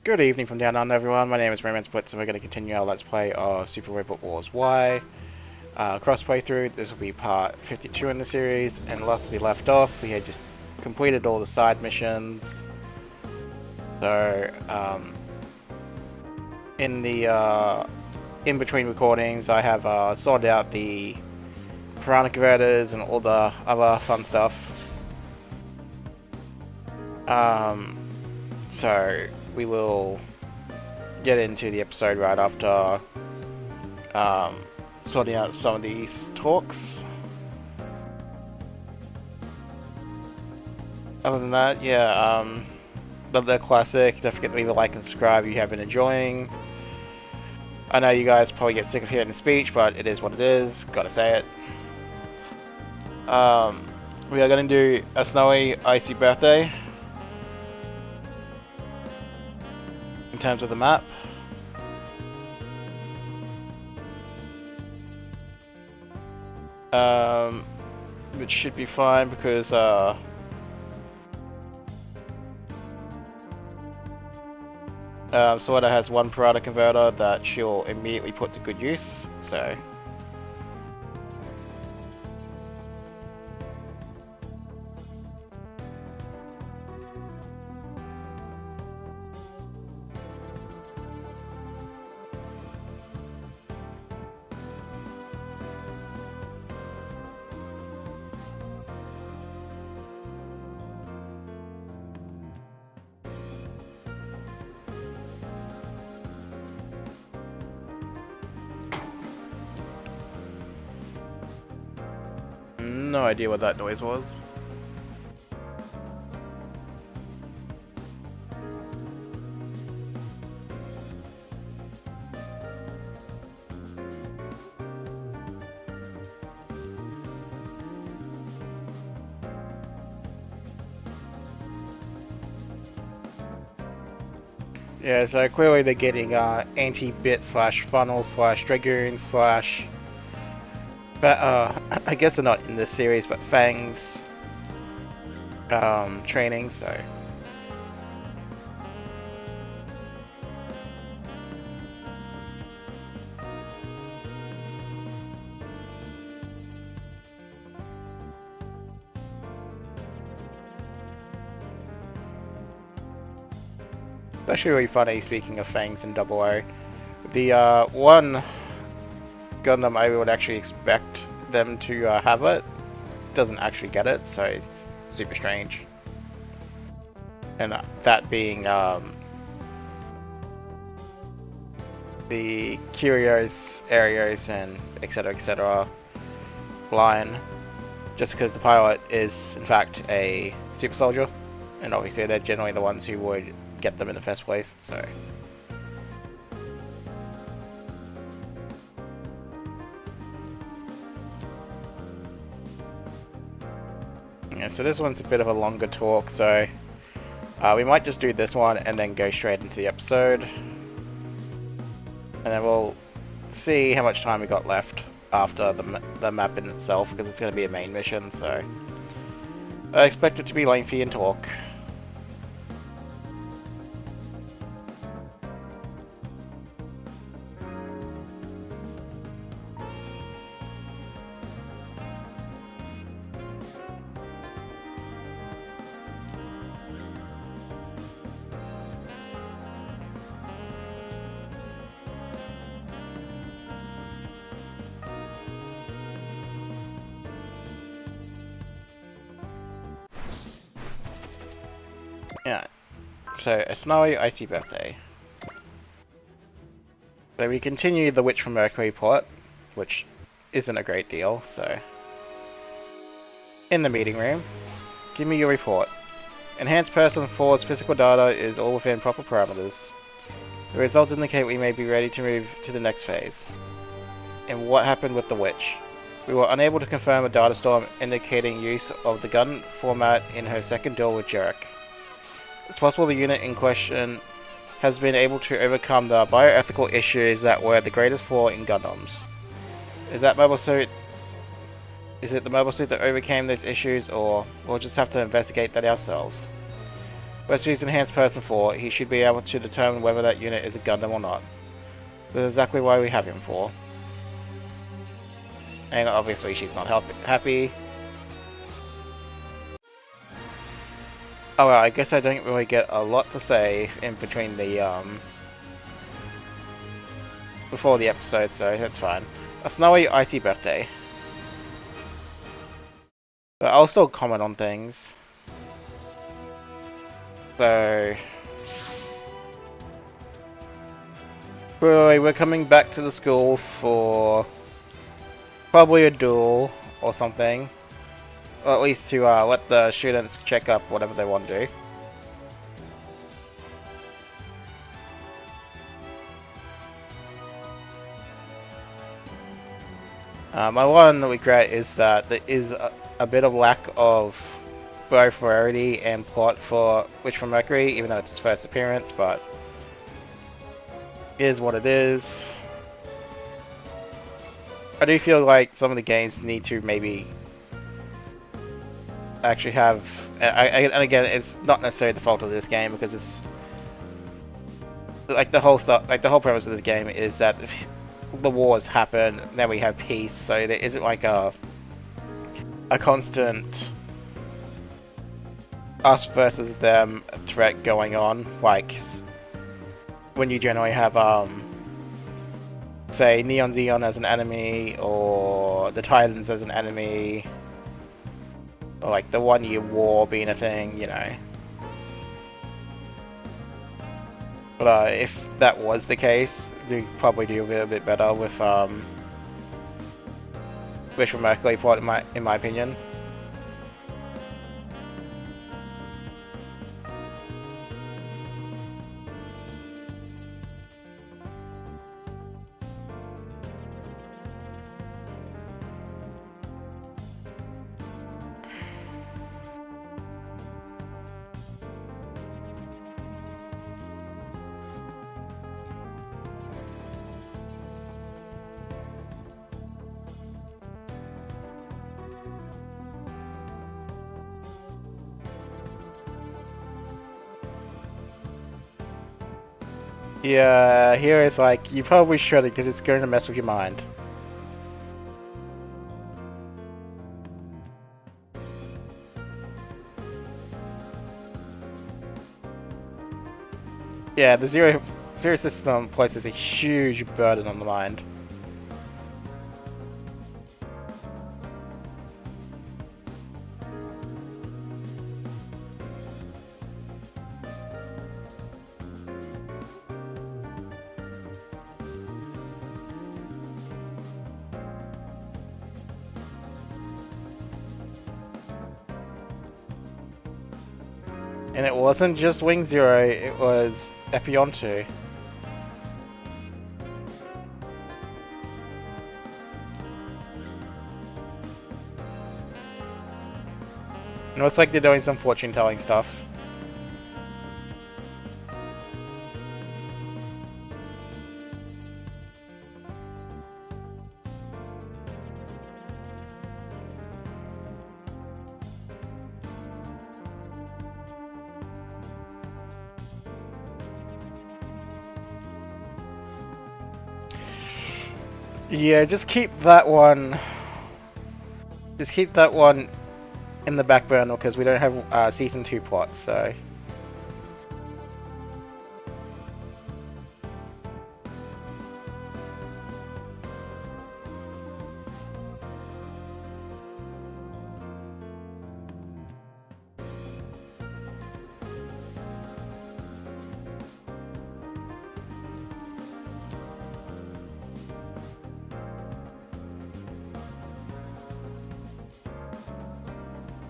Good evening from down under, everyone. My name is Romance Blitz, and we're going to continue our Let's Play of Super Robot Wars Y. Cross playthrough. This will be part 52 in the series, and last we left off, we had just completed all the side missions. So, in the in between recordings, I have sorted out the piranha converters and all the other fun stuff. So we will get into the episode right after sorting out some of these talks. Other than that, yeah, love the classic. Don't forget to leave a like and subscribe if you have been enjoying. I know you guys probably get sick of hearing the speech, but it is what it is. Gotta say it. We are going to do a snowy, icy birthday in terms of the map. Which should be fine because Sorta has one piranha converter that she'll immediately put to good use, so. No idea what that noise was. Yeah, so clearly they're getting anti-bit slash funnel slash dragoon slash. But I guess they're not in this series, but Fang's training, so. It's actually really funny, speaking of Fangs and Double O. The one Gundam I would actually expect them to have it doesn't actually get it, so it's super strange. And that being the Curios, Arios, and etc. line, just because the pilot is in fact a super soldier, and obviously they're generally the ones who would get them in the first place, so. Yeah, so this one's a bit of a longer talk, so we might just do this one and then go straight into the episode. And then we'll see how much time we got left after the map in itself, because it's going to be a main mission, so I expect it to be lengthy and talk. Yeah, so a snowy, icy birthday. So we continue the Witch from Mercury plot, which isn't a great deal, so. In the meeting room, give me your report. Enhanced Person 4's physical data is all within proper parameters. The results indicate we may be ready to move to the next phase. And what happened with the Witch? We were unable to confirm a data storm indicating use of the gun format in her second duel with Jurek. It's possible the unit in question has been able to overcome the bioethical issues that were the greatest flaw in Gundams. Is it the mobile suit that overcame those issues, or we'll just have to investigate that ourselves? Let's use Enhanced Person 4. He should be able to determine whether that unit is a Gundam or not. That's exactly why we have him for. And obviously she's not happy. Oh well, I guess I don't really get a lot to say in between the, before the episode, so that's fine. A snowy, icy birthday. But I'll still comment on things. So... we're coming back to the school for... probably a duel or something. Or at least to let the students check up whatever they want to do. My one regret is that there is a bit of lack of both variety and plot for Witch from Mercury, even though it's its first appearance, but it is what it is. I do feel like some of the games need to maybe actually have, and again, it's not necessarily the fault of this game because it's like the whole stuff, like the whole premise of this game is that the wars happen, then we have peace, so there isn't like a constant us versus them threat going on, like when you generally have say Neon Xeon as an enemy or the Titans as an enemy, or like the 1 year war being a thing, you know. But if that was the case, they'd probably do a little bit better with Wish from Mercury plot in my opinion. Yeah, here it's like, you probably should because it's going to mess with your mind. Yeah, the zero system places a huge burden on the mind. And it wasn't just Wing Zero, it was Epion 2. It looks like they're doing some fortune telling stuff. Yeah, just keep that one. Just keep that one in the back burner because we don't have season 2 plots, so.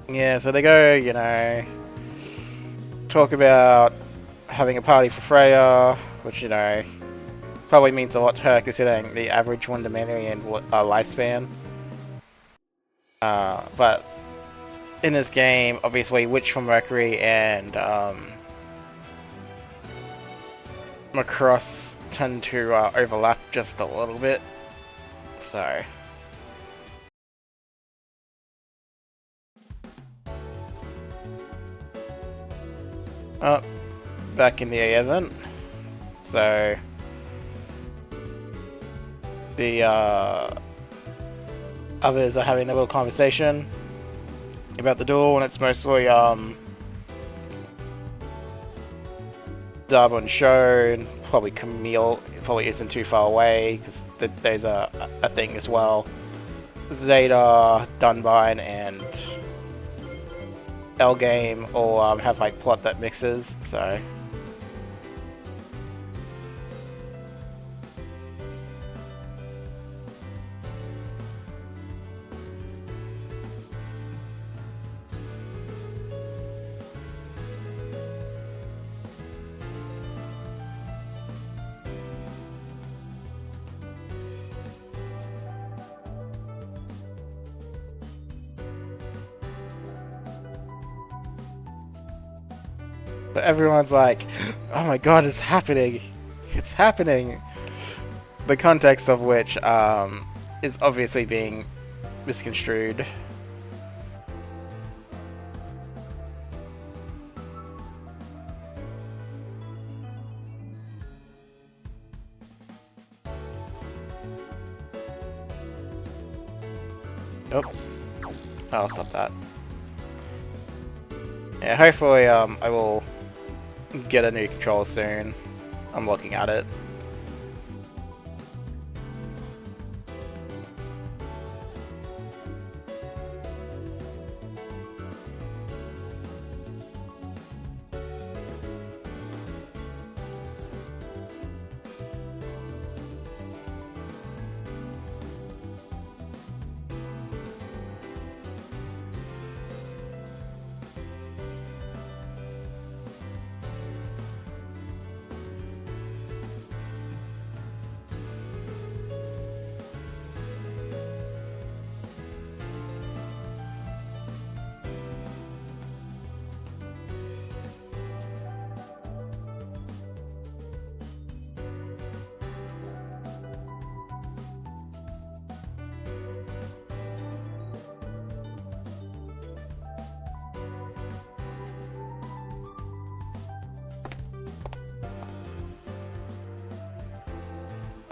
Yeah, so they go, you know, talk about having a party for Freya, which, you know, probably means a lot to her considering the average Wondermanian lifespan. But in this game, obviously, Witch from Mercury and Macross tend to overlap just a little bit, so. Oh, back in the A event. So the others are having a little conversation about the duel, and it's mostly Dub and Show, and probably Camille probably isn't too far away because there's a thing as well. Zeta, Dunbine, and L Game all have like plot that mixes, so. But everyone's like, oh my god, it's happening! It's happening! The context of which is obviously being misconstrued. Nope. I'll stop that. Yeah, hopefully I will get a new controller soon. I'm looking at it.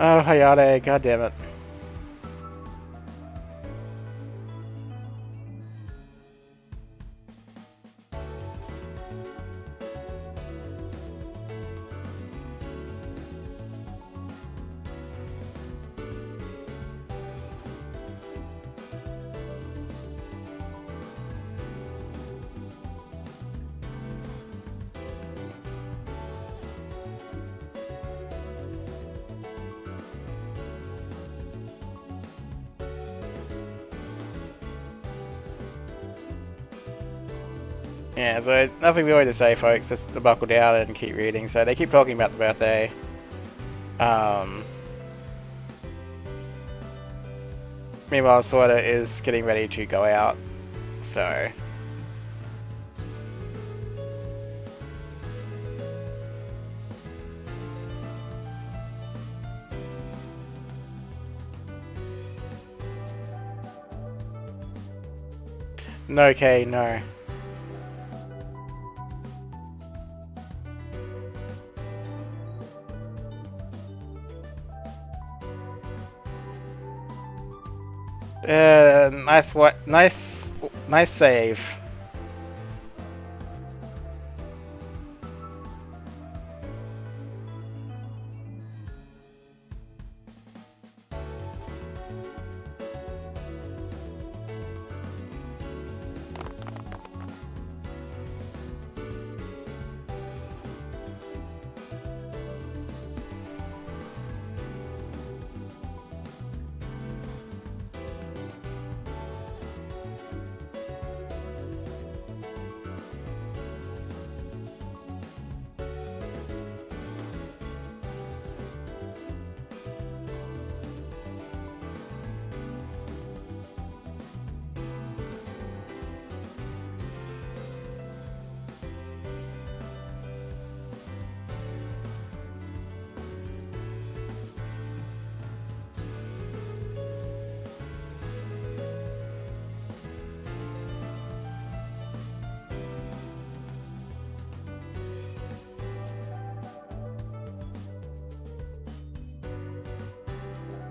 Oh, Hayate, god damn it. Yeah, so nothing really to say, folks. Just to buckle down and keep reading. So they keep talking about the birthday. Meanwhile, Sorta is getting ready to go out. So. No, okay, no. Nice what? Nice save.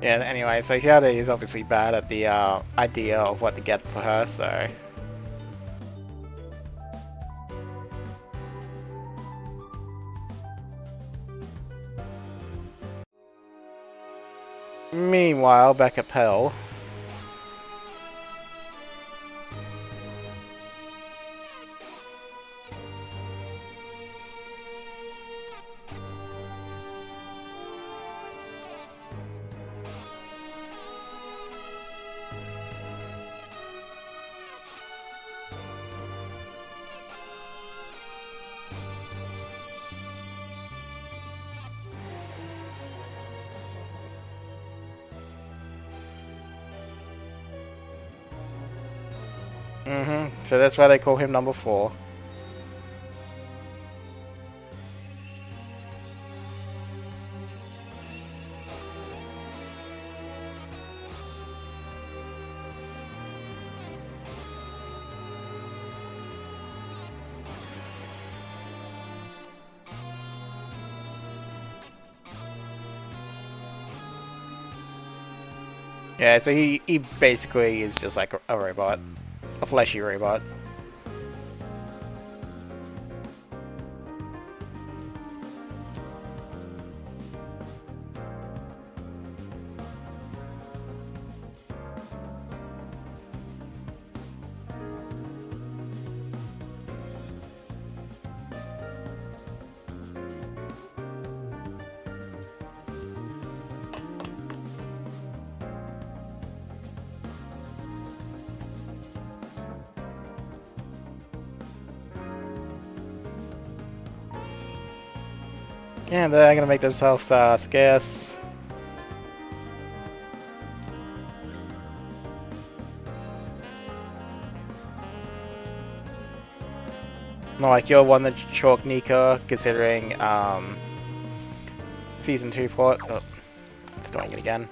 Yeah, anyway, so Hyade is obviously bad at the idea of what to get for her, so... Meanwhile, back at Pell. So that's why they call him number 4. Yeah, so he basically is just like a robot. A fleshy robot. Yeah, they're gonna make themselves scarce. Not like you're one that chalk Nika, considering Season 2 port. Oh, it's doing it again.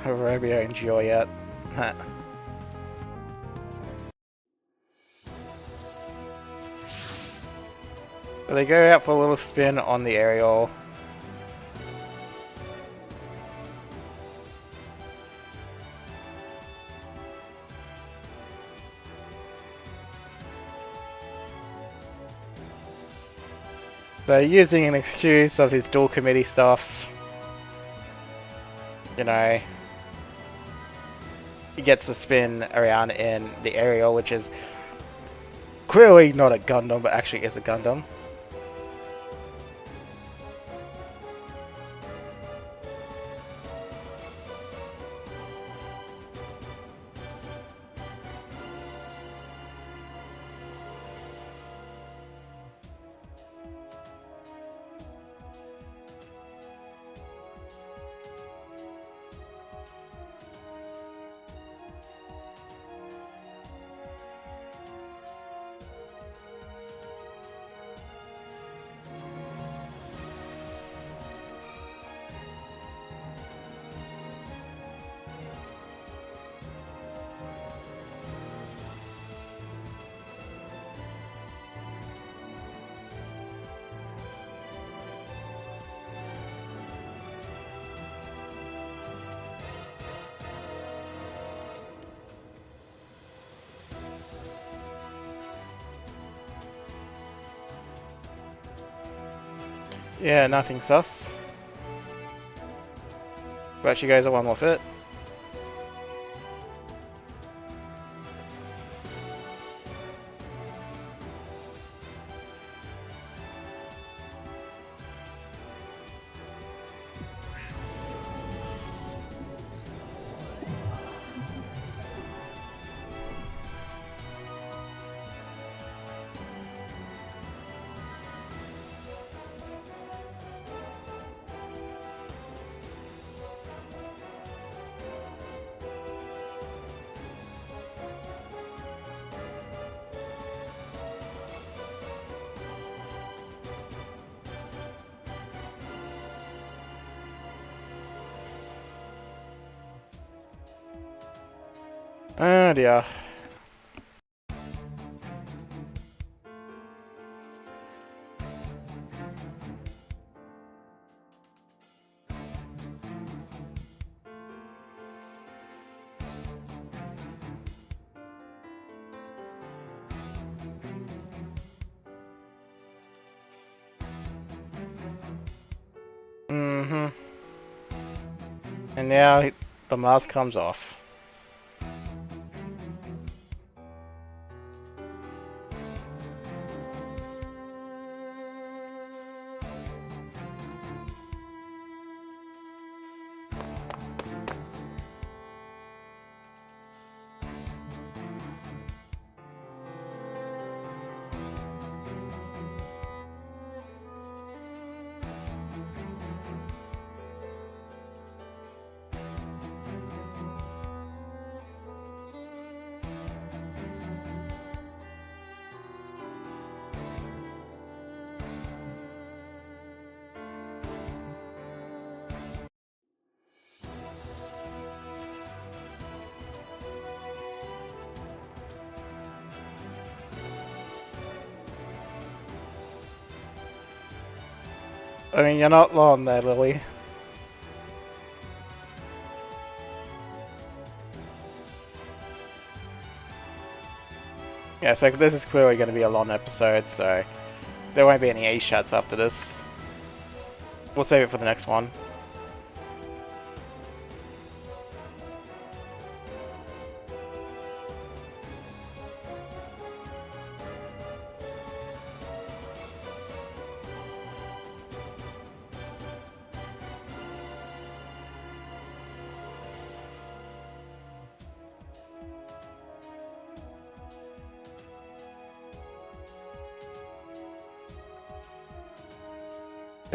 Romeo and Juliet. But they go out for a little spin on the aerial. They're using an excuse of his dual committee stuff. You know, he gets the spin around in the aerial, which is clearly not a Gundam, but actually is a Gundam. Yeah, nothing sus. But she goes on one more fit. Oh dear. Mm-hmm. And now the mask comes off. I mean, you're not wrong there, Lily. Yeah, so this is clearly going to be a long episode, so there won't be any A-shots after this. We'll save it for the next one.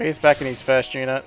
He's back in his first unit.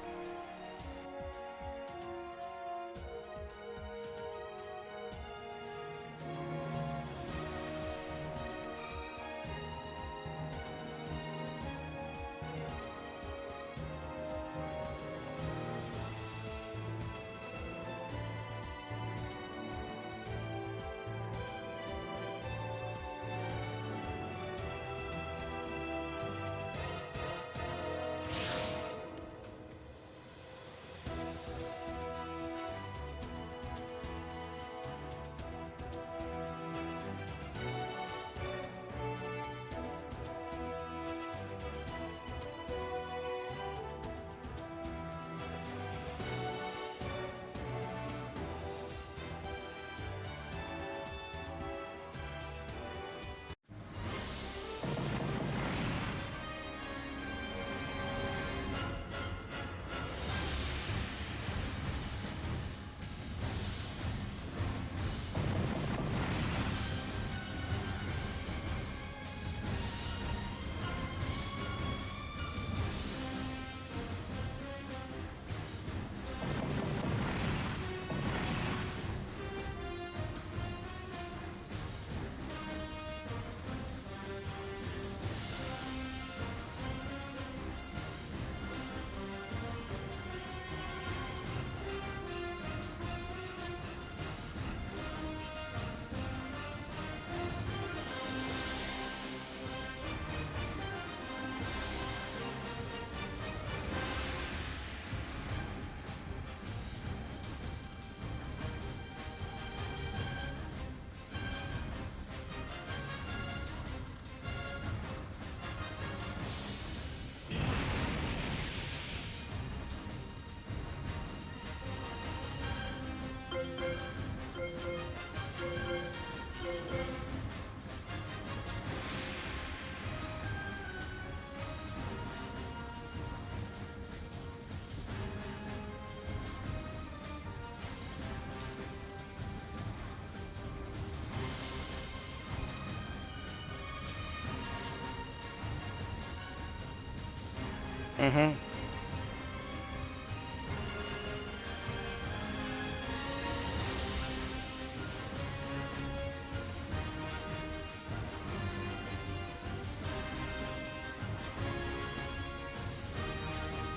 Mm-hmm.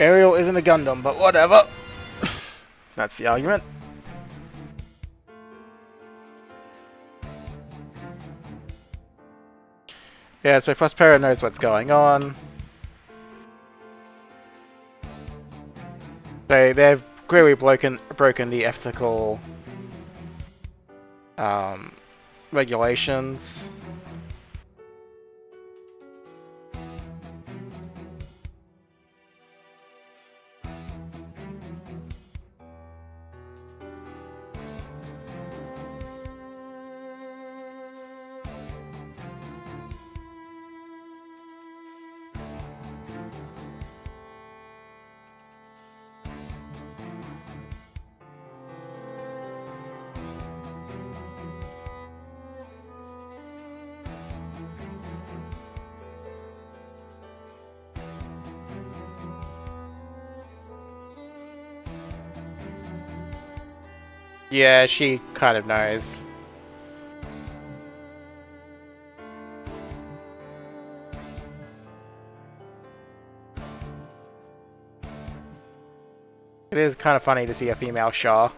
Ariel isn't a Gundam, but whatever. That's the argument. Yeah, so Prospero knows what's going on. They've clearly broken the ethical regulations. Yeah, she kind of knows. It is kind of funny to see a female Shaw.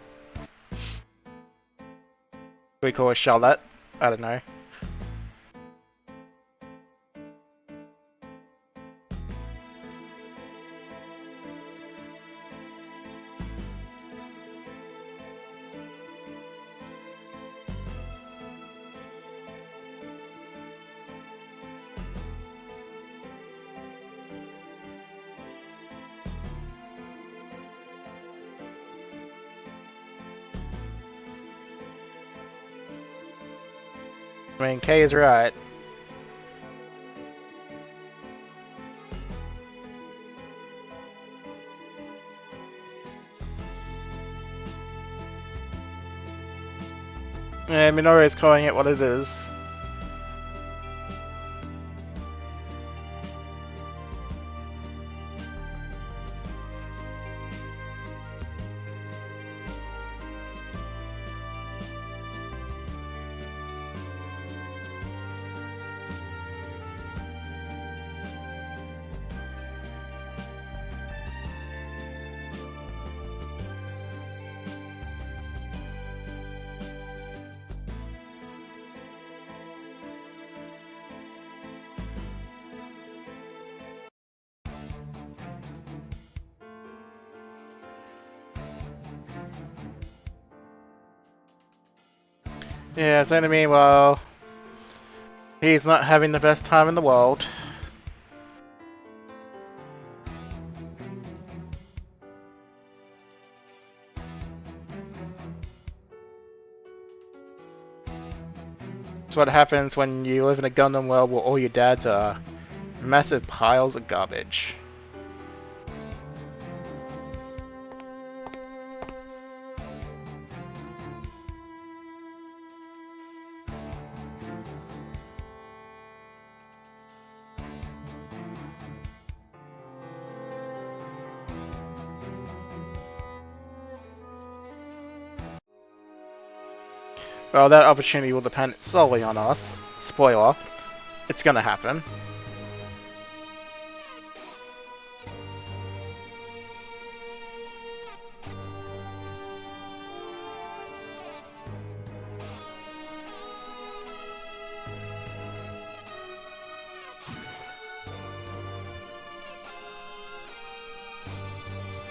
We call her Charlotte. I don't know. I mean, Kay is right. Yeah, Minoru is calling it what it is. Yeah, so meanwhile, he's not having the best time in the world. It's what happens when you live in a Gundam world where all your dads are massive piles of garbage. Well, that opportunity will depend solely on us. Spoiler, it's gonna happen.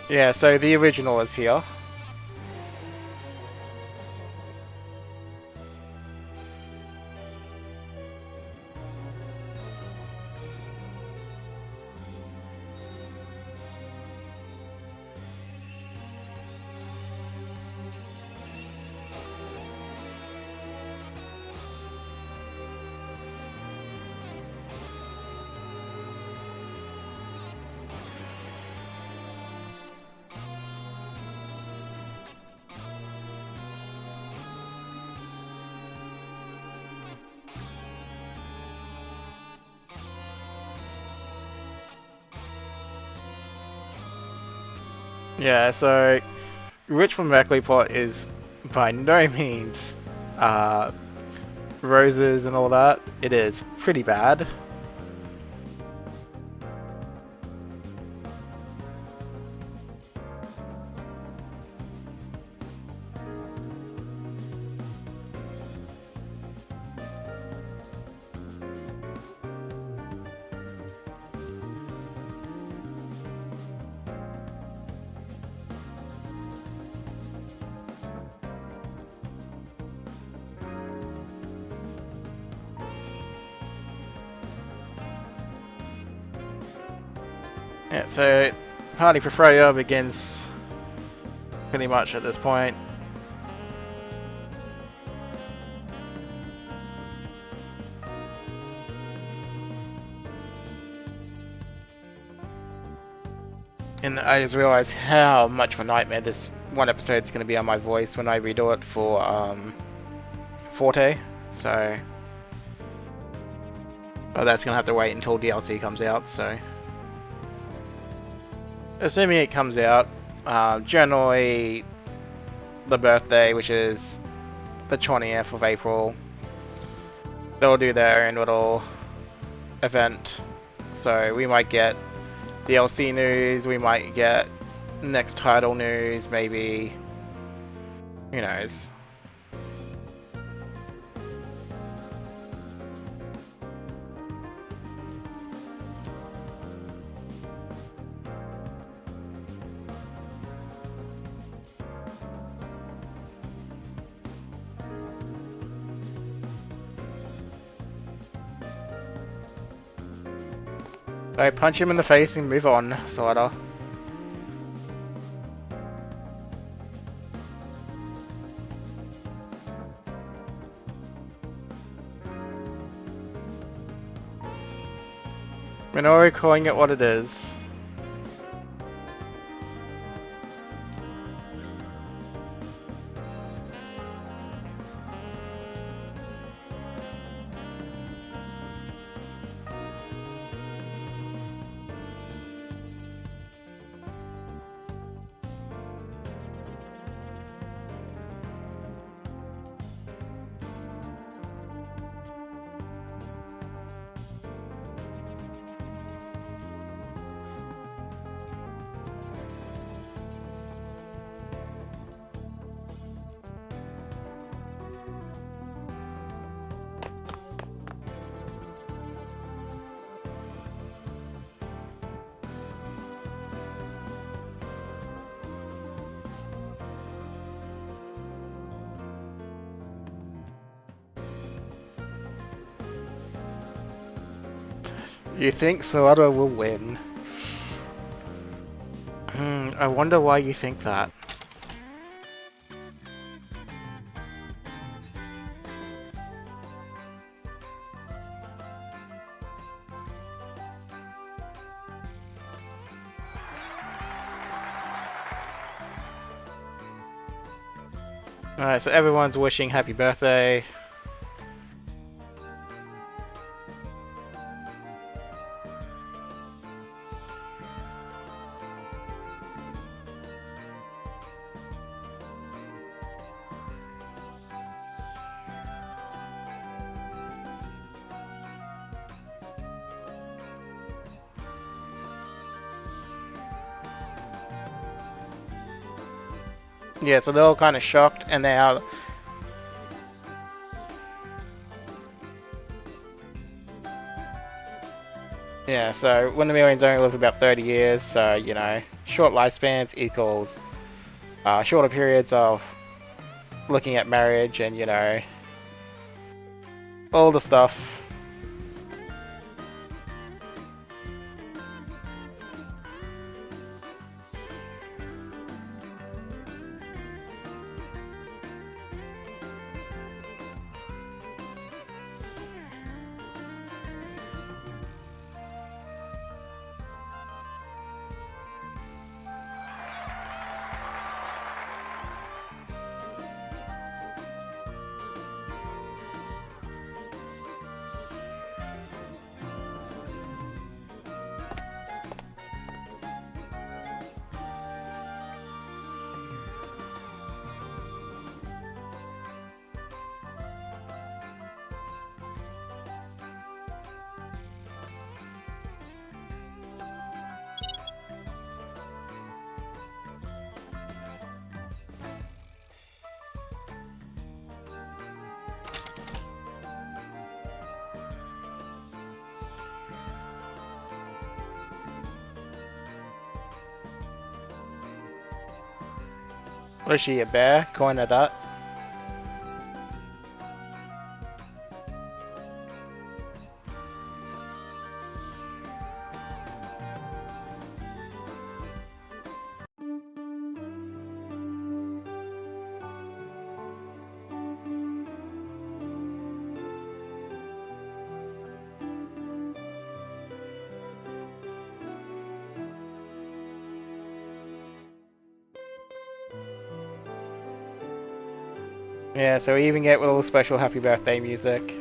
Yeah, so the original is here. Yeah, so Rich from Mercuryport is by no means roses and all that. It is pretty bad. Yeah, so party for Freya begins pretty much at this point. And I just realized how much of a nightmare this one episode is going to be on my voice when I redo it for Forte. So, well, that's going to have to wait until DLC comes out. So, assuming it comes out, generally the birthday, which is the 20th of April. They'll do their own little event. So we might get DLC news, we might get next title news, maybe. Who knows? So punch him in the face and move on, sorta. Minoru calling it what it is. You think Sawada will win? I wonder why you think that. Alright, so everyone's wishing happy birthday. Yeah, so they're all kind of shocked, and they are. Yeah, so when the millions only live about 30 years, so you know, short lifespans equals shorter periods of looking at marriage and you know, all the stuff. Was she a bear? Coin of that. Yeah, so we even get little special happy birthday music.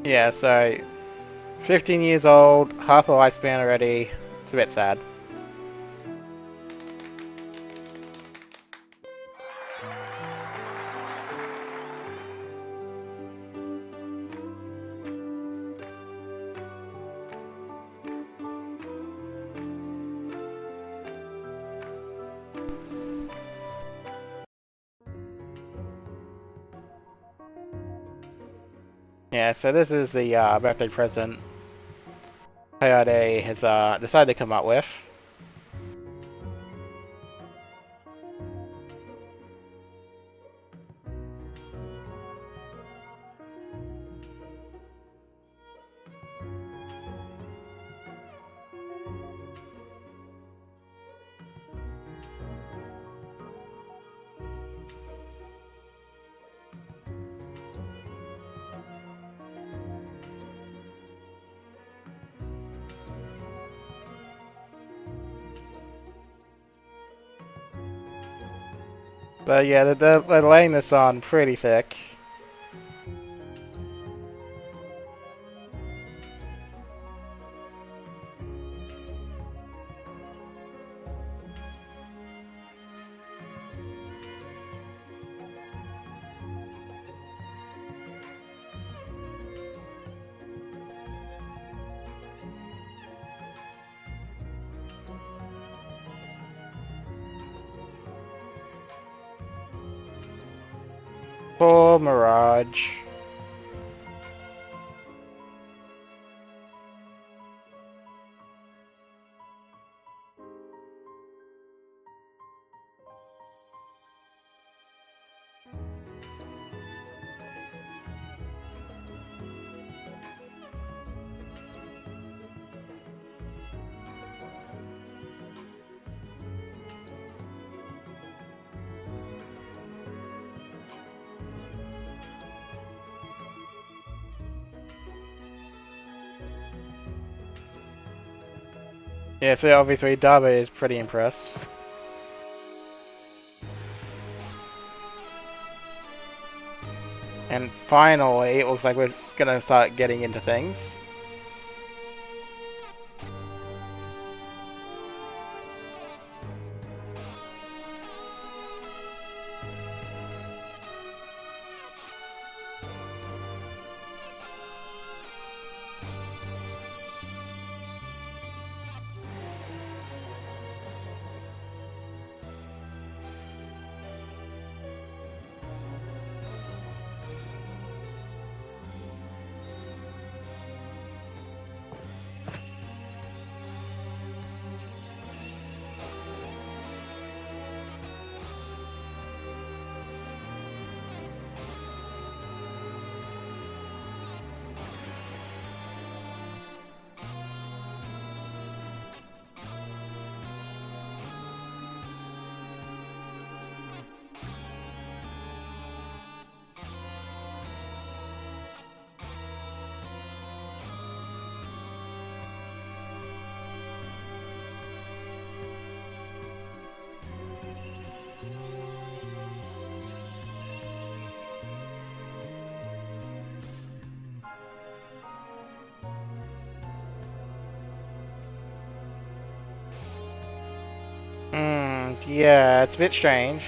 Yeah, so 15 years old, half a lifespan already. It's a bit sad. Yeah, so this is the birthday present Coyote has decided to come up with. But yeah, they're laying this on pretty thick. Poor Mirage. Yeah, so obviously Daba is pretty impressed. And finally, it looks like we're gonna start getting into things. Yeah, it's a bit strange.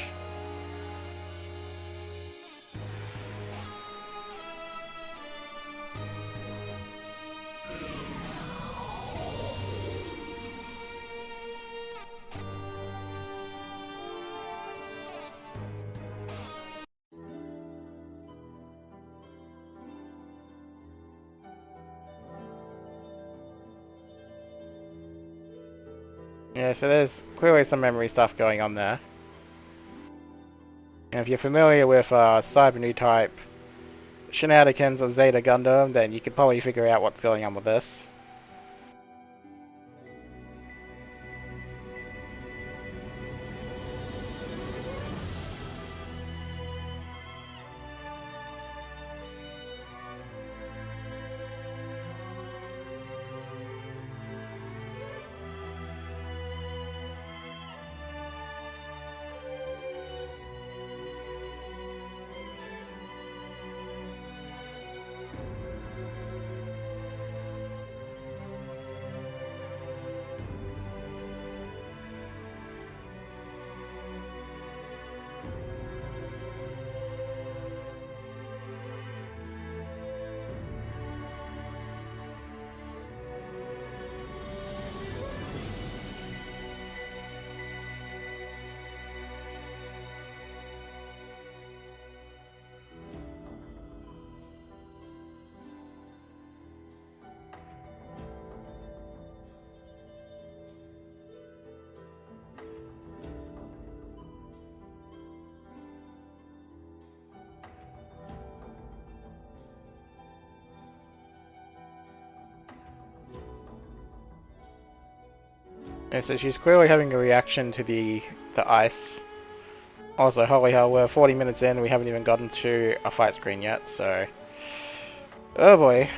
Yeah, so there's clearly some memory stuff going on there. And if you're familiar with Cyber New type shenanigans of Zeta Gundam, then you could probably figure out what's going on with this. Okay, so she's clearly having a reaction to the ice. Also, holy hell, we're 40 minutes in, we haven't even gotten to a fight screen yet, so... Oh boy.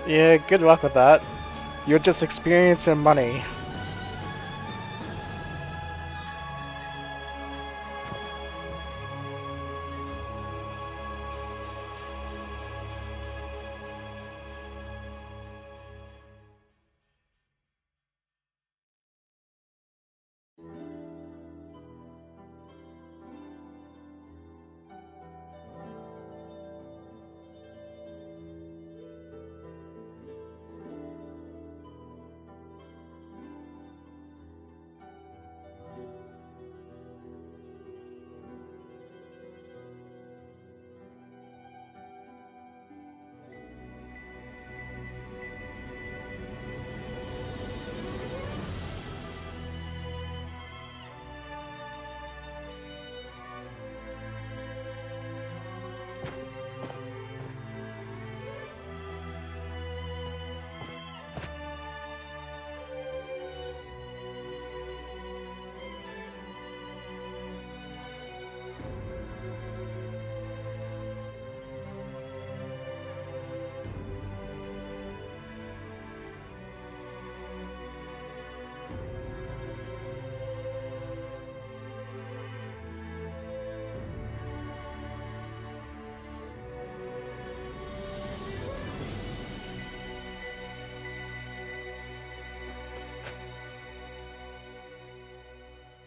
Yeah, good luck with that. You're just experiencing money.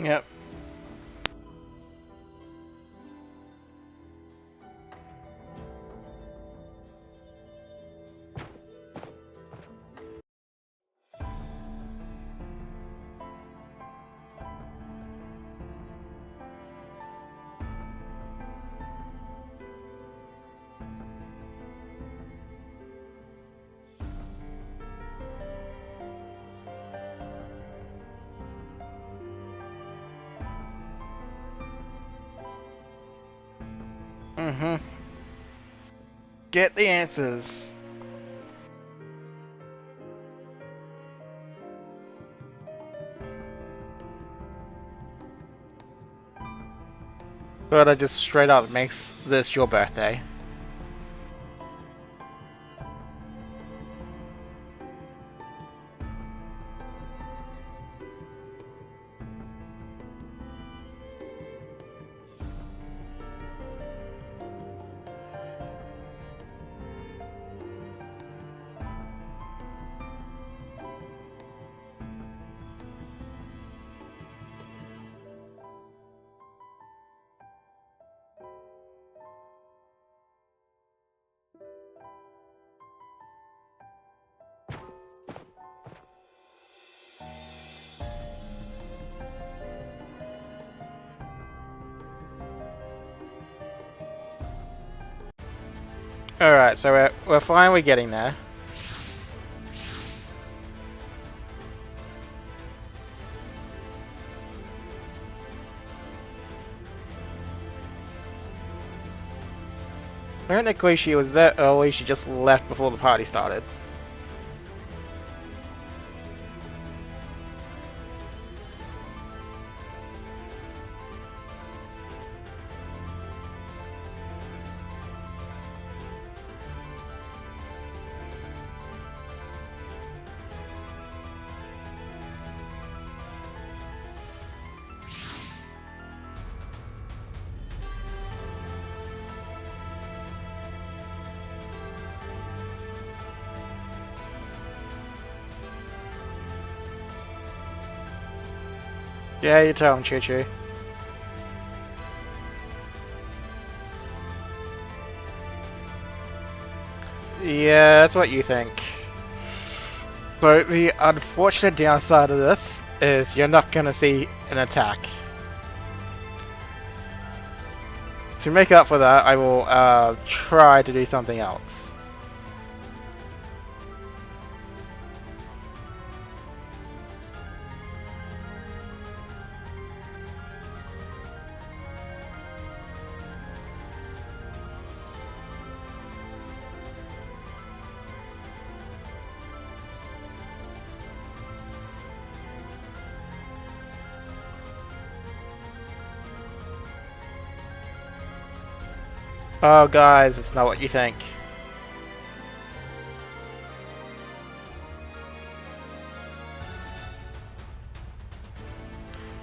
Yep. Mm-hmm. Get the answers. But I just straight up makes this your birthday. Alright, so we're finally getting there. Technically she was there early, she just left before the party started. Yeah, you tell him, Choo Choo. Yeah, that's what you think. So the unfortunate downside of this is you're not going to see an attack. To make up for that, I will try to do something else. Oh guys, it's not what you think.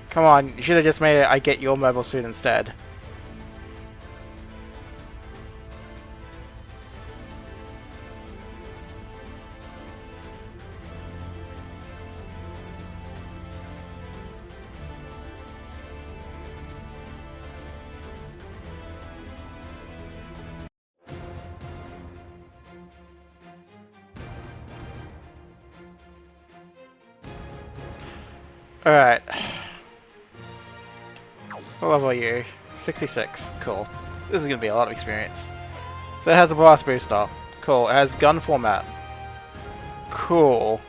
Come on, you should have just made it I get your mobile suit instead. Alright. What level are you? 66. Cool. This is gonna be a lot of experience. So it has a blast booster. Cool. It has gun format. Cool.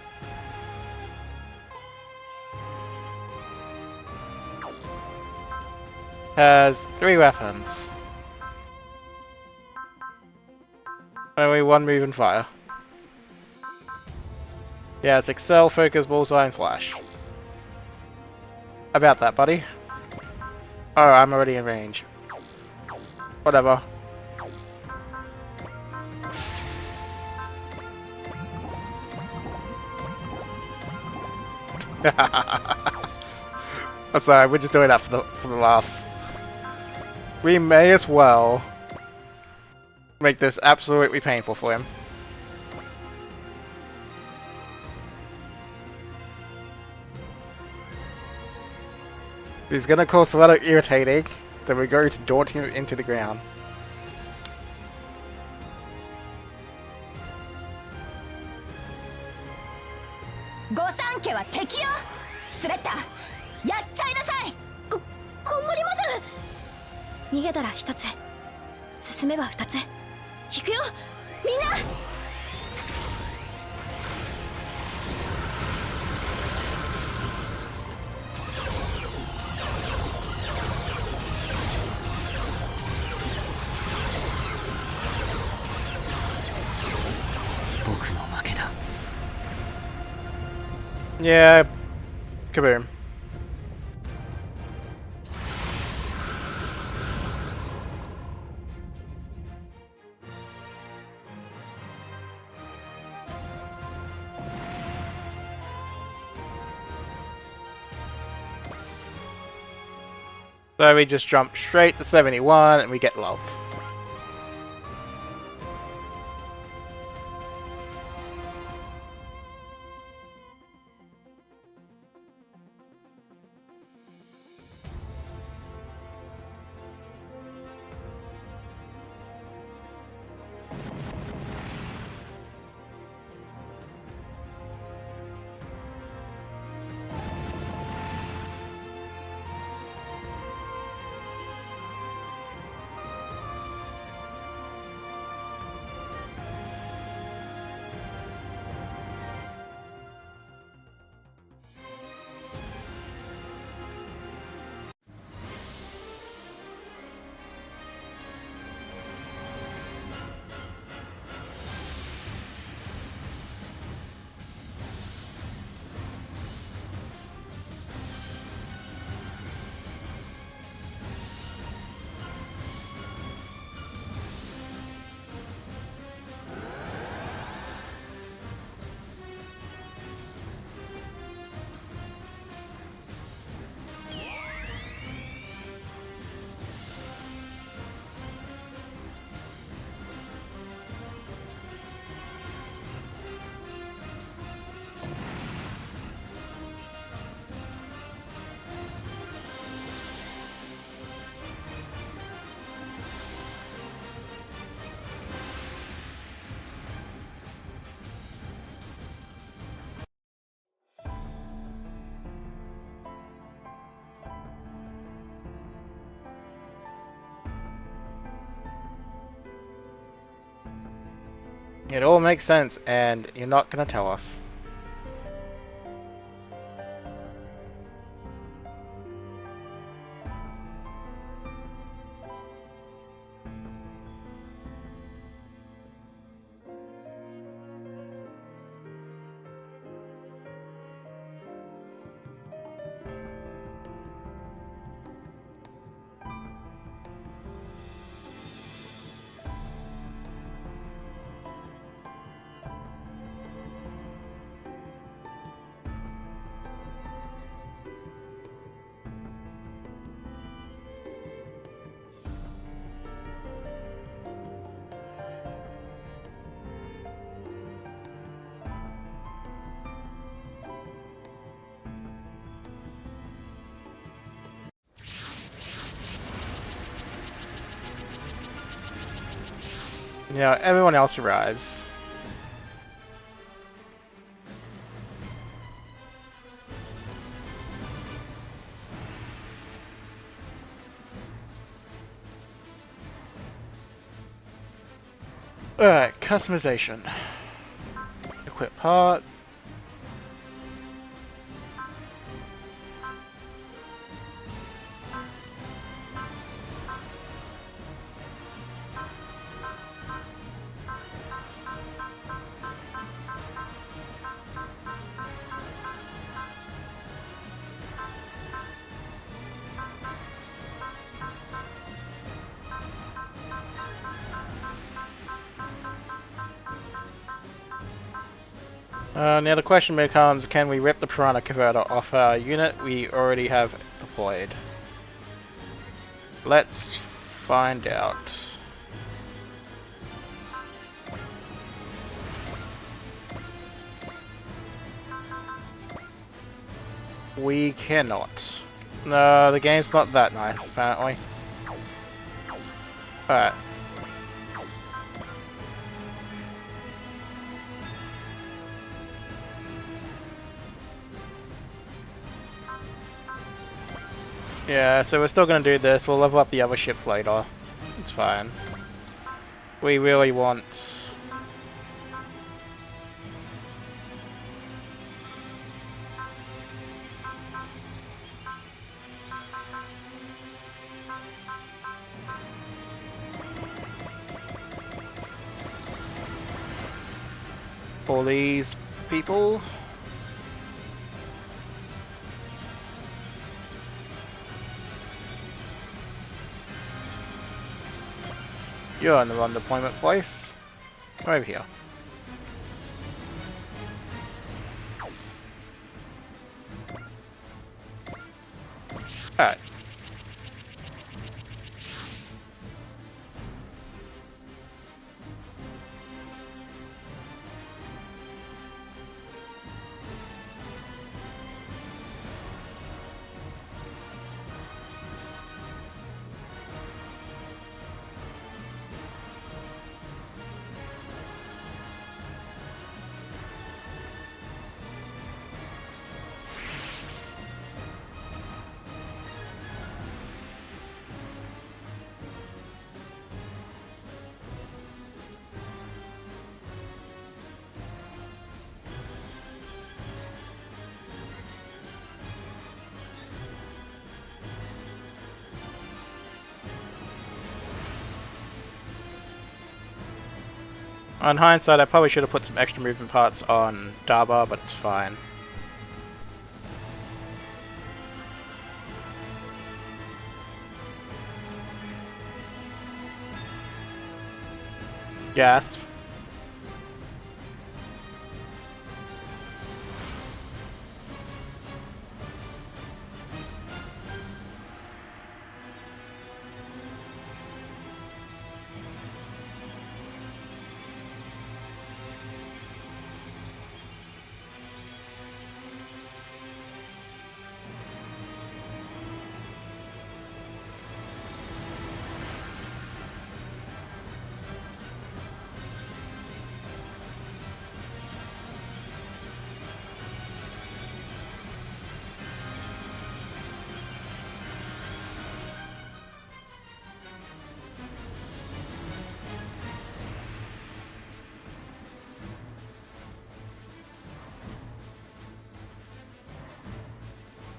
Has 3 weapons. Only 1 move and fire. Yeah, it's Excel, Focus, Bullseye, and Flash. About that, buddy. Oh, I'm already in range. Whatever. I'm sorry, we're just doing that for the laughs. We may as well make this absolutely painful for him. He's gonna cause a lot of irritating, then we're going to daunt him into the ground. Yeah, kaboom. So we just jump straight to 71 and we get love. It all makes sense, and you're not gonna tell us. You know, everyone else arrives. Alright, customization. Equip part. Now the question becomes, can we rip the Piranha Converter off our unit we already have deployed? Let's find out. We cannot. No, the game's not that nice, apparently. Alright. Yeah, so we're still gonna do this. We'll level up the other ships later. It's fine. We really want... all these people. You're in the wrong deployment place. Come over here. Alright. On hindsight, I probably should have put some extra movement parts on Daba, but it's fine. Gasp.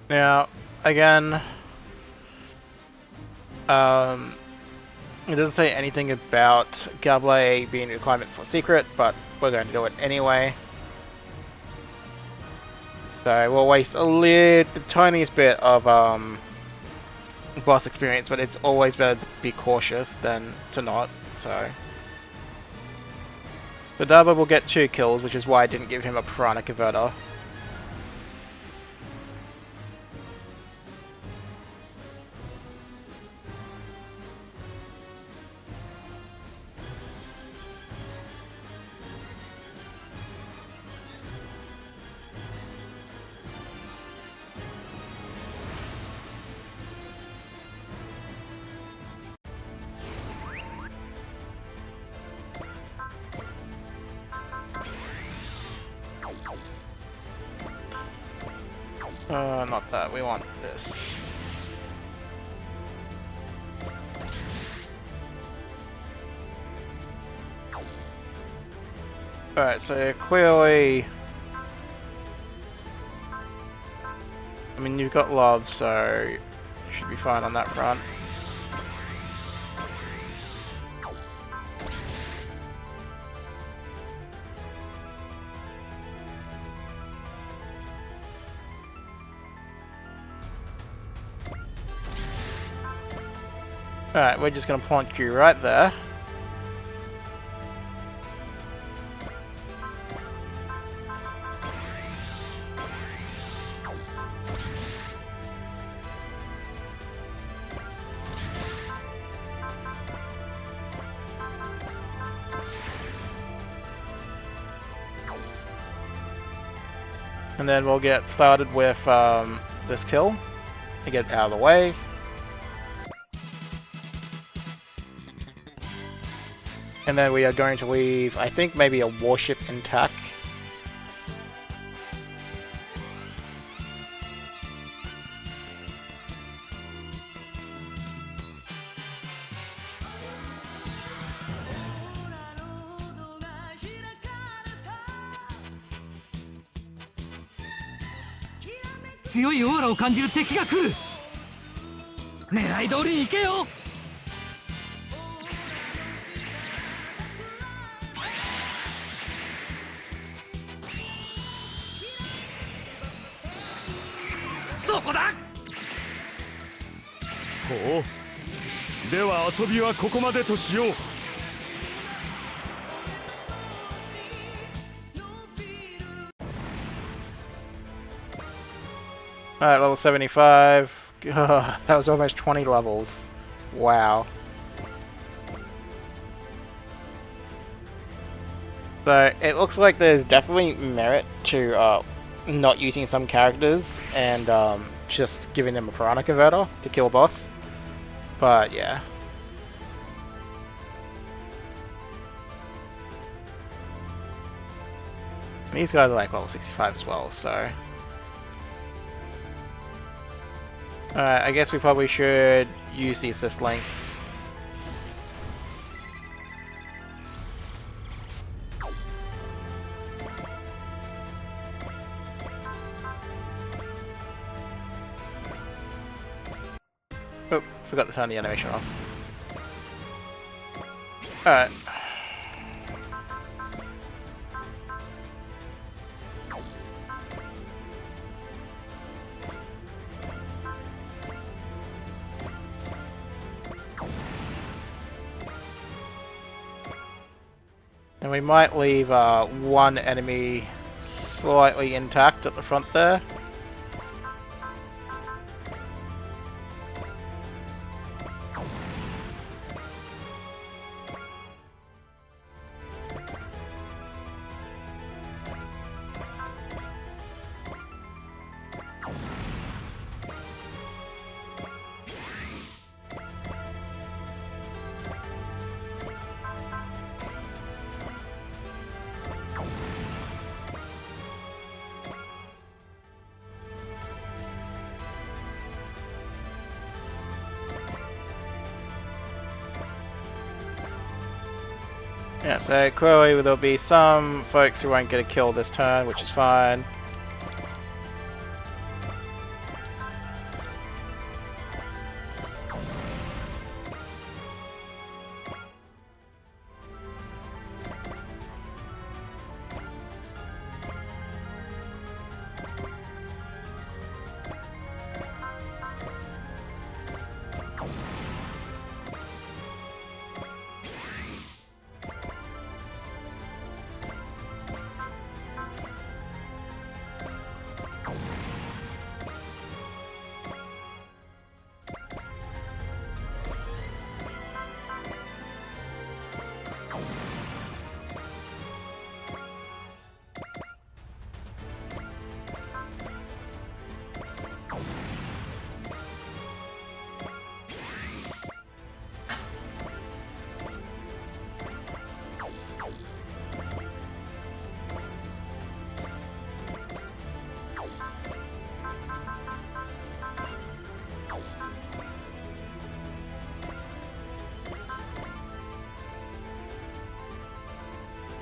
Now, again, it doesn't say anything about Gable being a requirement for secret, but we're going to do it anyway. So we'll waste the tiniest bit of boss experience, but it's always better to be cautious than to not. So the Daba will get 2 kills, which is why I didn't give him a Piranha Converter. Not that, we want this. Alright, so clearly, I mean, you've got love, so you should be fine on that front. Alright, we're just gonna plonk you right there. And then we'll get started with this kill to get out of the way. And then we are going to leave, I think, maybe a warship intact. Alright, level 75. That was almost 20 levels. Wow. So, it looks like there's definitely merit to not using some characters and just giving them a Piranha Converter to kill a boss. But, yeah. These guys are like level 65 as well, so... Alright, I guess we probably should use the assist links. Oh, forgot to turn the animation off. Alright. And we might leave one enemy slightly intact at the front there. Yeah, so clearly there'll be some folks who won't get a kill this turn, which is fine.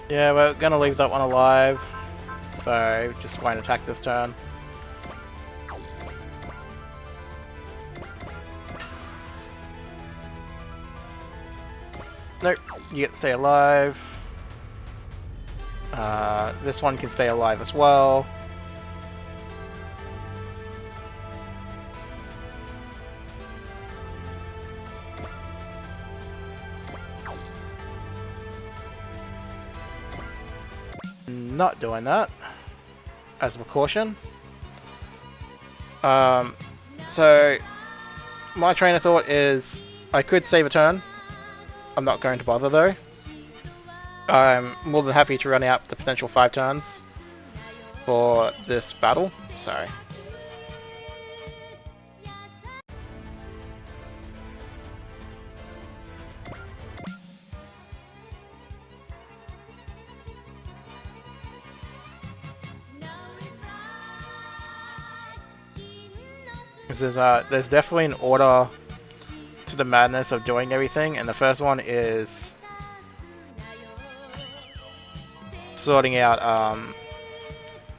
Yeah, we're gonna leave that one alive. So just won't attack this turn. Nope, you get to stay alive. This one can stay alive as well. Not doing that, as a precaution. So my train of thought is I could save a turn. I'm not going to bother though. I'm more than happy to run out the potential 5 turns for this battle. Sorry. There's definitely an order to the madness of doing everything, and the first one is sorting out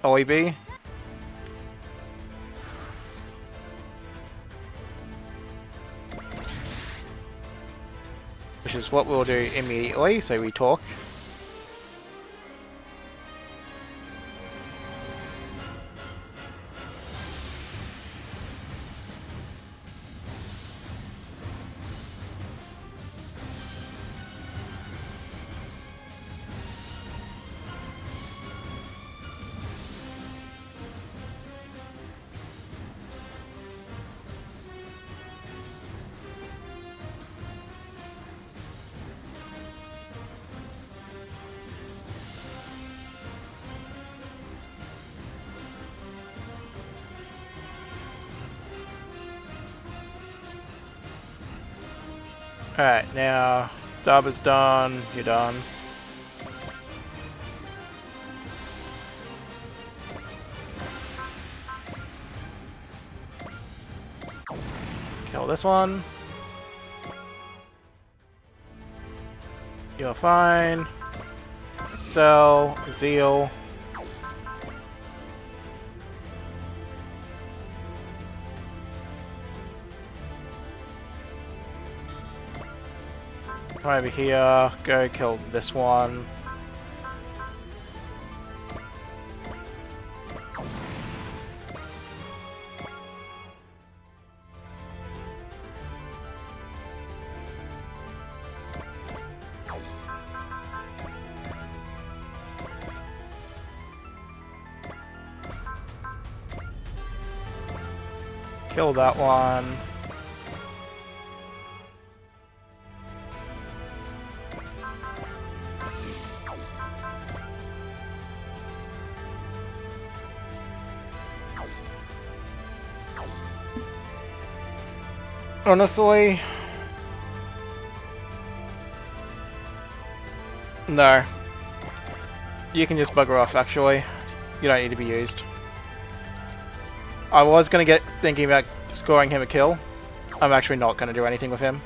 OEB. Which is what we'll do immediately, so we talk. Alright, now Dub is done, you're done. Kill this one. You're fine. Cell, Zeal. Come over here, go kill this one. Kill that one. Honestly, no. You can just bugger off, actually. You don't need to be used. I was going to get thinking about scoring him a kill. I'm actually not going to do anything with him.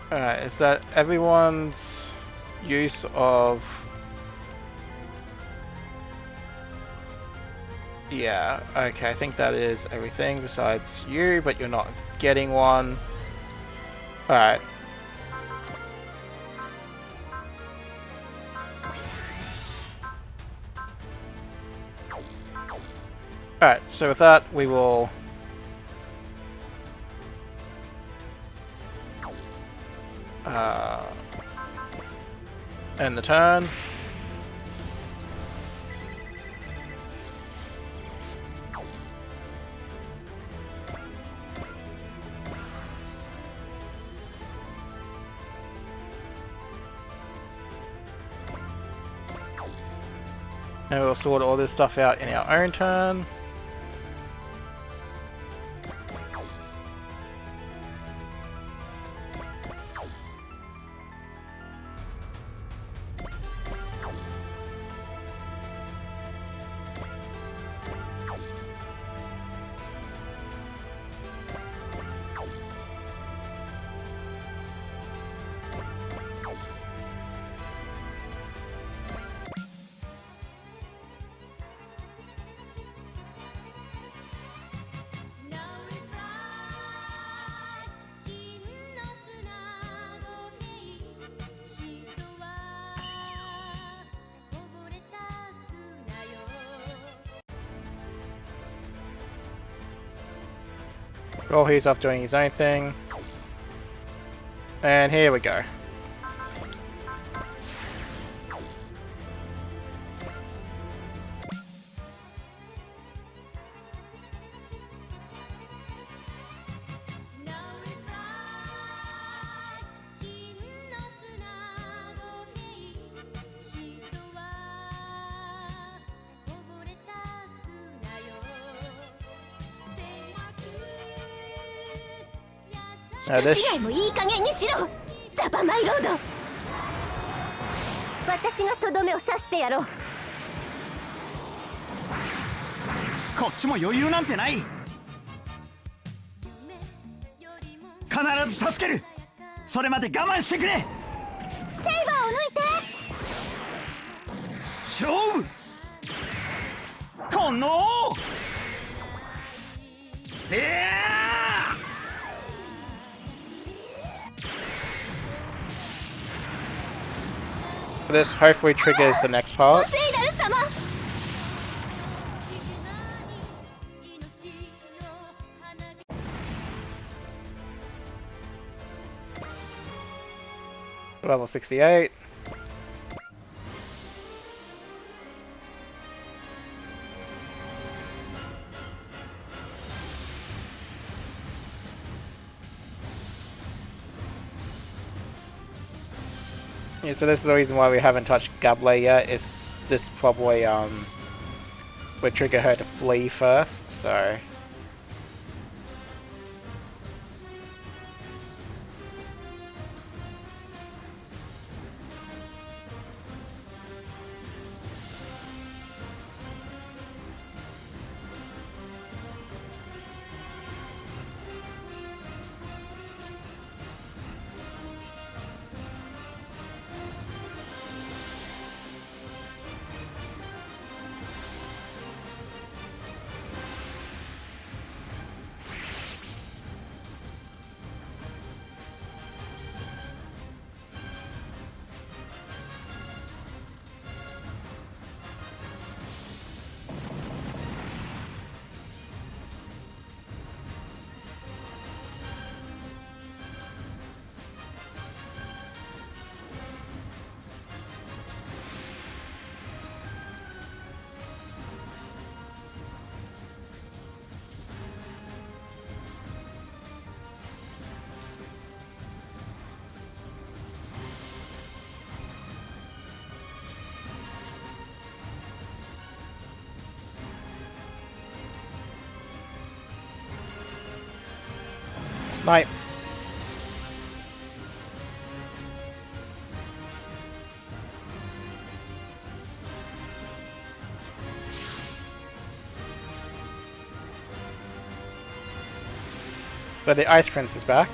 Alright, is that everyone's use of... Yeah, okay, I think that is everything besides you, but you're not getting one. Alright. Alright, so with that, we will... end the turn. And we'll sort all this stuff out in our own turn. Well, he's off doing his own thing. And here we go. Now this もいい加減にしろダバマイロード私がとどめを刺してやろうこっちも余裕なんてない必ず助けるそれまで我慢してくれセイバーを抜いて勝負このThis hopefully triggers the next part. セイダル様 Level 68. Yeah, so this is the reason why we haven't touched Gable yet, is this probably would trigger her to flee first, so... Snipe. But the Ice Prince is back.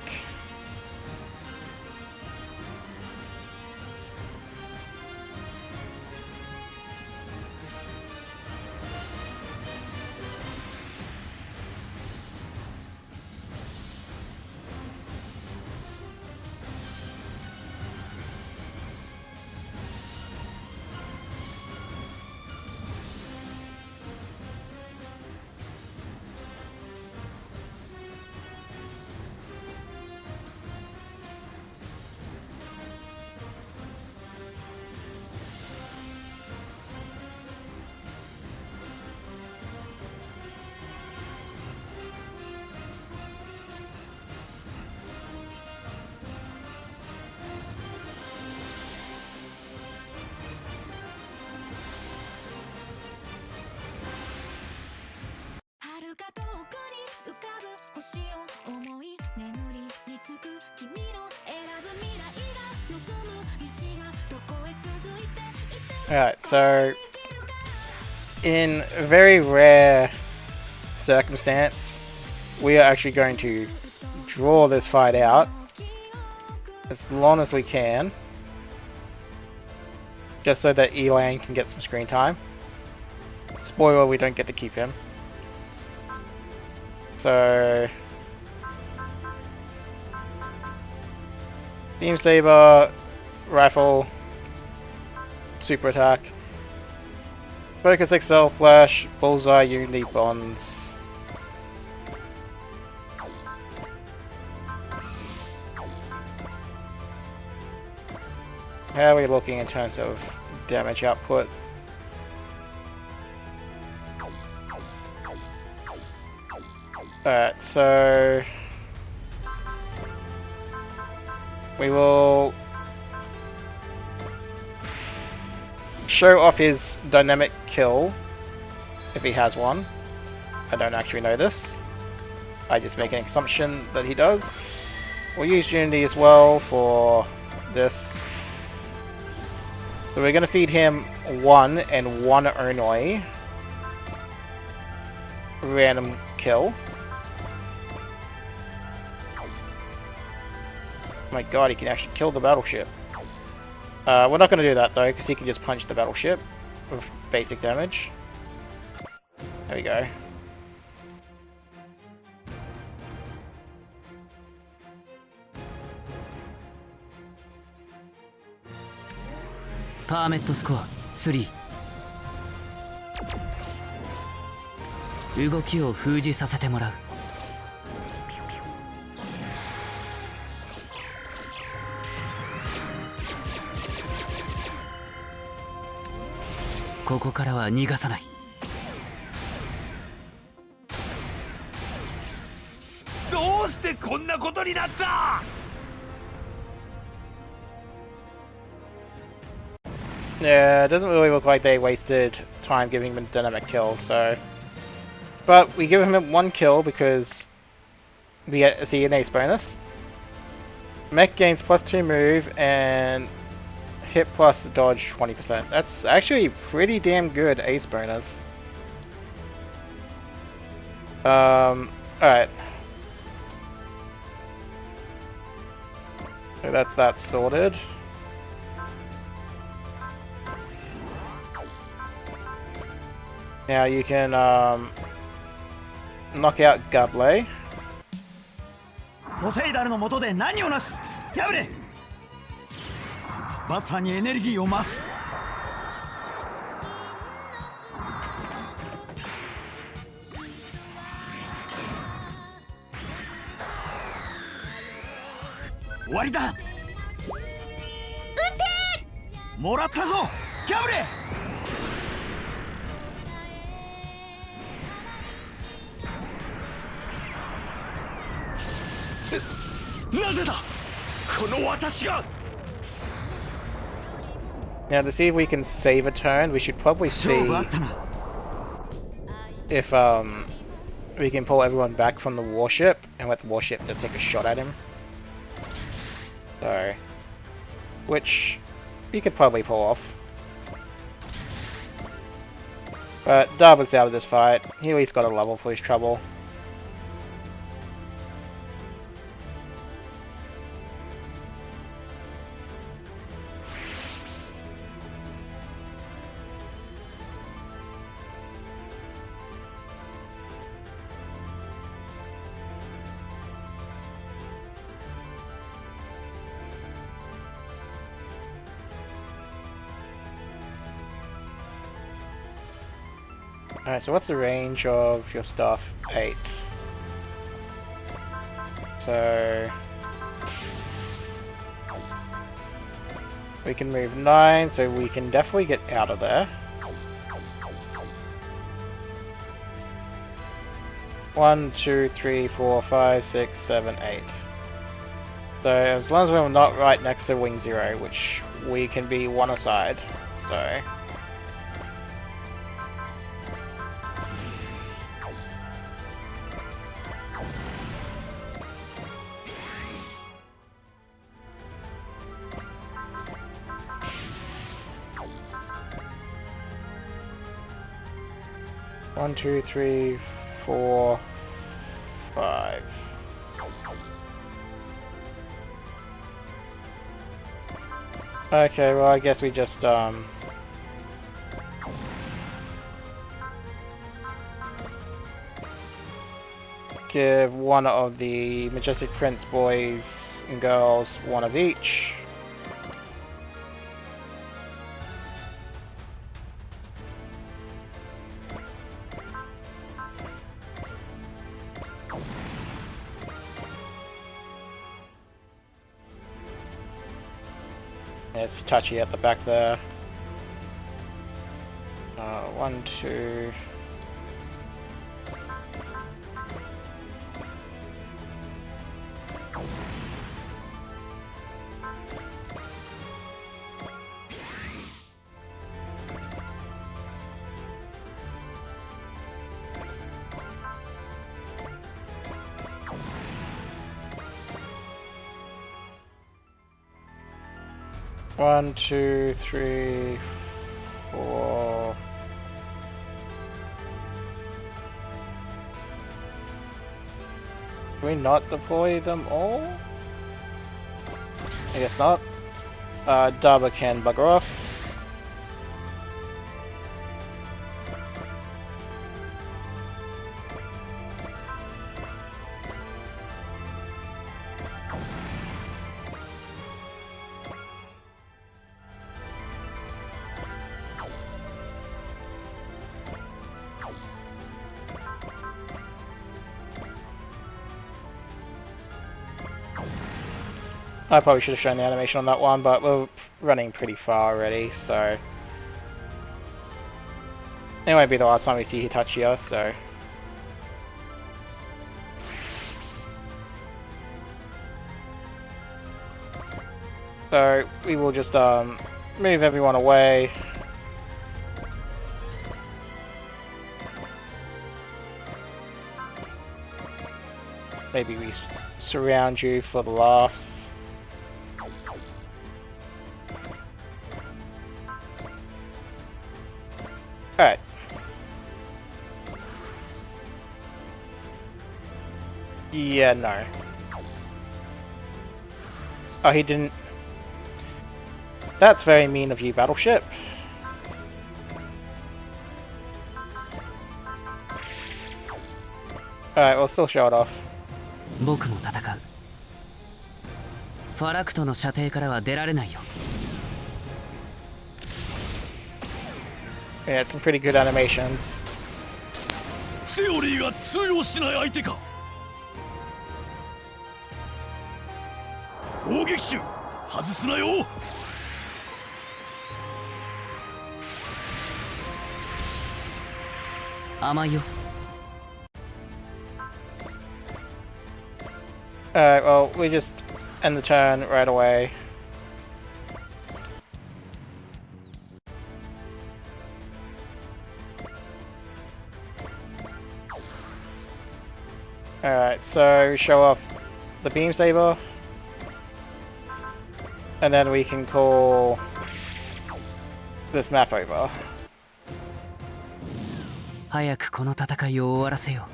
Alright, so in a very rare circumstance, we are actually going to draw this fight out as long as we can, just so that Elaine can get some screen time. Spoiler, we don't get to keep him. So Beam Saber, Rifle, Super Attack, Focus Excel, Flash, Bullseye, Unity, Bonds. How are we looking in terms of damage output? Alright, so we will show off his dynamic kill if he has one. I don't actually know this. I just make an assumption that he does. We'll use Unity as well for this. So we're going to feed him one and one only random kill. Oh my god, he can actually kill the battleship. We're not going to do that though, because he can just punch the battleship with basic damage. There we go. Permit score 3. 動きを封じさせてもらう。ここからは逃がさない。どうしてこんなことになった？ Yeah, it doesn't really look like they wasted time giving him a dynamic kill, so... But we give him one kill because we get the innate bonus. Mech gains +2 move and hit plus dodge 20%. That's actually pretty damn good ace bonus. Alright. So that's that sorted. Now you can knock out Gable. ポセイダルの下で何をなす？破れ！バッサーにエネルギーを増す。終わりだ。撃て！もらったぞ。キャブレ！なぜだ？この私が。 Now to see if we can save a turn, we should probably see if we can pull everyone back from the warship and let the warship to take a shot at him. So, which we could probably pull off. But Darba's out of this fight. He at least got a level for his trouble. Alright, so what's the range of your stuff? 8. So... we can move 9, so we can definitely get out of there. 1, 2, 3, 4, 5, 6, 7, 8. So as long as we're not right next to Wing 0, which we can be one aside, so... 1, 2, 3, 4, 5. Okay, well I guess we just give one of the Majestic Prince boys and girls one of each. It's touchy at the back there. 1, 2. One, two, three, 4. Can we not deploy them all? I guess not. Daba can bugger off. I probably should have shown the animation on that one, but we're running pretty far already, so... It won't be the last time we see Hitachiya, so... So, we will just move everyone away. Maybe we surround you for the laughs. Alright. Yeah, no. Oh, he didn't... That's very mean of you, Battleship. Alright, we'll still show it off. 僕も戦う。ファラクトの射程からは出られないよ。Yeah, it's some pretty good animations. セオリーが通用しない相手か。砲撃手外すなよ。甘いよ。Alright, well, we just end the turn right away. Alright, so show off the beam saber. And then we can call this map over. 早くこの戦いを終わらせよう。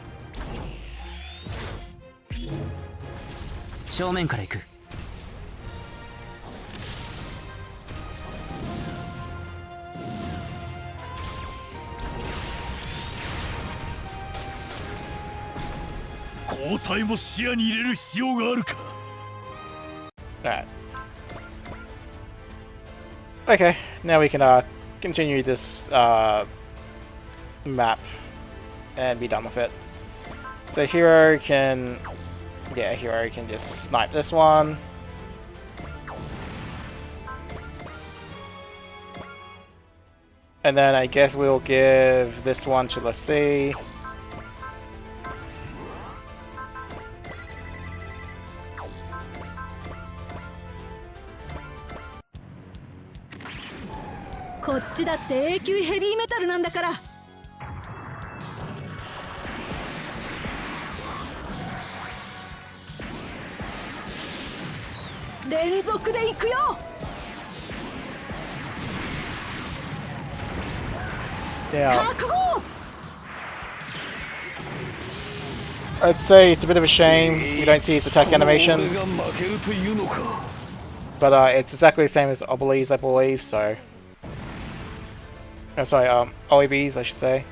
正面から行く。交代も視野に入れる必要があるか。Alright. Okay, now we can continue this map and be done with it. So Hero can... Yeah, Hero can just snipe this one. And then I guess we'll give this one to Lassie. Yeah. I'd say it's a bit of a shame we don't see his attack animations. But it's exactly the same as Obeli's, I believe, so... Oh, sorry, OEBs, I should say.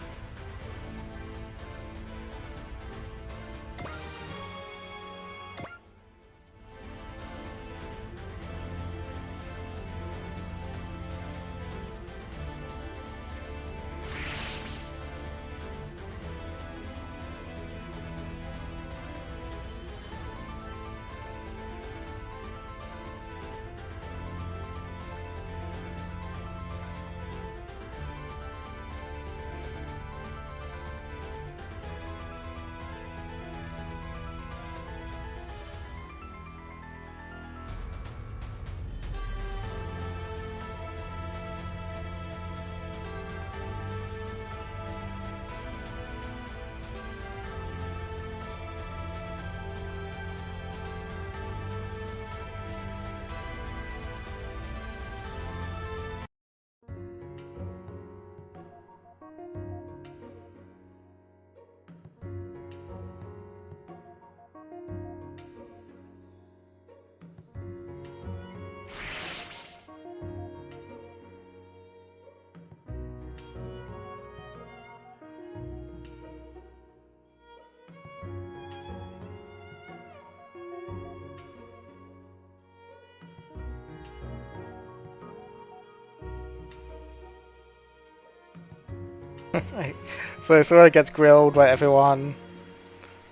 So Sora gets grilled by everyone.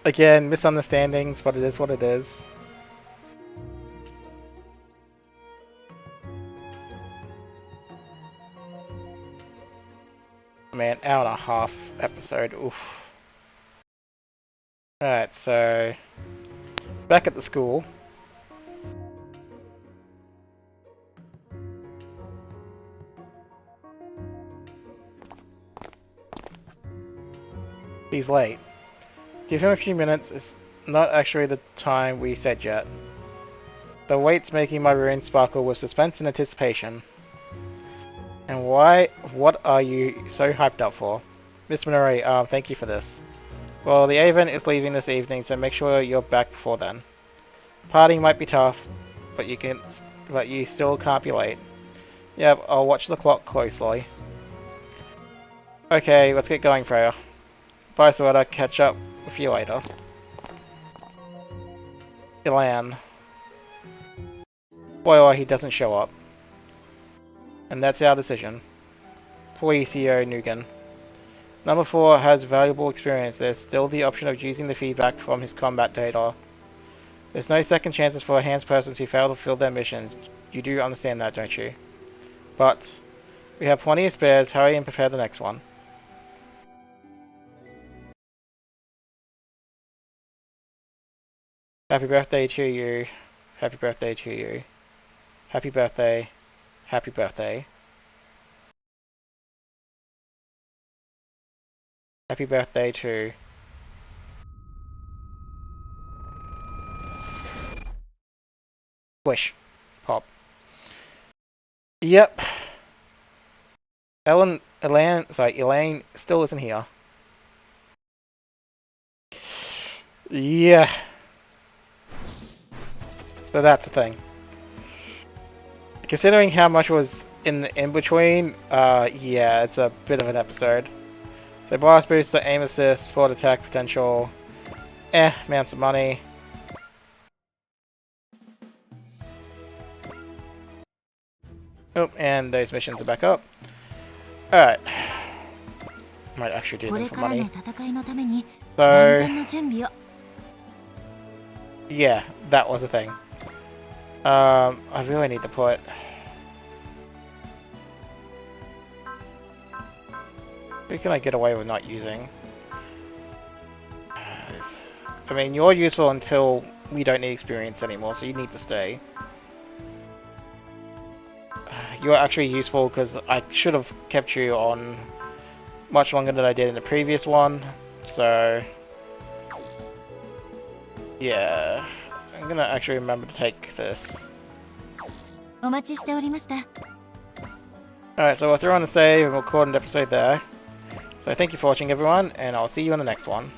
Again, misunderstandings, but it is what it is. Man, hour and a half episode, oof. Alright, so back at the school. He's late. Give him a few minutes, it's not actually the time we said yet. The wait's making my room sparkle with suspense and anticipation. And what are you so hyped up for? Miss Minori, thank you for this. Well, the event is leaving this evening, so make sure you're back before then. Partying might be tough, but you still can't be late. Yep, I'll watch the clock closely. Okay, let's get going, Freya. Bye, Sora. Catch up with you later. Ilan. Spoiler, he doesn't show up. And that's our decision. Please, CEO Nugan. Number 4 has valuable experience. There's still the option of using the feedback from his combat data. There's no second chances for enhanced persons who fail to fulfill their missions. You do understand that, don't you? But we have plenty of spares. Hurry and prepare the next one. Happy birthday to you. Happy birthday to you. Happy birthday. Happy birthday. Happy birthday to... Squish. Pop. Yep. Elaine still isn't here. Yeah. So that's the thing. Considering how much was in the in-between, yeah, it's a bit of an episode. So blast booster, aim assist, sport attack potential, amounts of money. Oh, and those missions are back up. Alright. Might actually do them for money. So, yeah, that was a thing. I really need to put... Who can I get away with not using? I mean, you're useful until we don't need experience anymore, so you need to stay. You're actually useful because I should have kept you on much longer than I did in the previous one, so... Yeah, I'm gonna actually remember to take this. Alright, so we'll throw on a save and record an episode there. So thank you for watching everyone, and I'll see you in the next one.